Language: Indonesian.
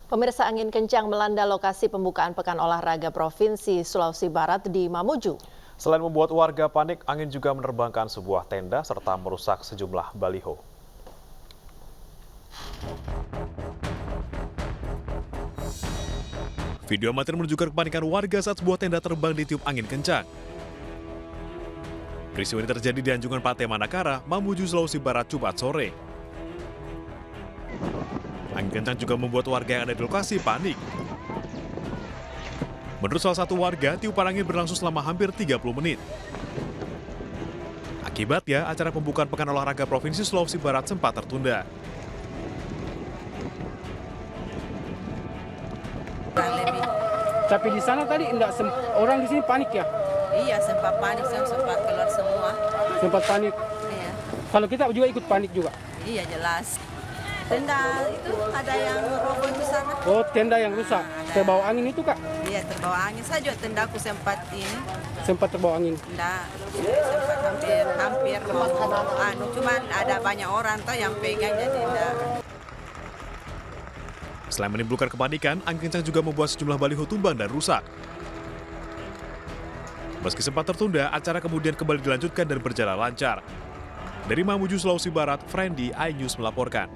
Pemirsa, angin kencang melanda lokasi pembukaan Pekan Olahraga Provinsi Sulawesi Barat di Mamuju. Selain membuat warga panik, angin juga menerbangkan sebuah tenda serta merusak sejumlah baliho. Video amatir menunjukkan kepanikan warga saat sebuah tenda terbang ditiup angin kencang. Peristiwa ini terjadi di Anjungan Pate Manakara, Mamuju, Sulawesi Barat, Jumat sore. Angin kencang juga membuat warga yang ada di lokasi panik. Menurut salah satu warga, tiupan angin berlangsung selama hampir 30 menit. Akibatnya, acara pembukaan Pekan Olahraga Provinsi Sulawesi Barat sempat tertunda. Lebih. Tapi di sana tadi orang di sini panik ya? Iya, sempat panik, sempat keluar semua. Sempat panik. Iya, Kalau kita juga ikut panik juga. iya jelas. Tenda itu ada yang roboh di sana. Oh, tenda yang rusak. Terbawa angin itu, Kak? Iya, terbawa angin. Saya juga tendaku sempat ini. Sempat terbawa angin. Tenda sempat hampir mau cuman ada banyak orang tuh yang pegang jadi enggak. Selain menimbulkan kepanikan, angin kencang juga membuat sejumlah baliho tumbang dan rusak. Meski sempat tertunda, acara kemudian kembali dilanjutkan dan berjalan lancar. Dari Mamuju, Sulawesi Barat, Friendly iNews melaporkan.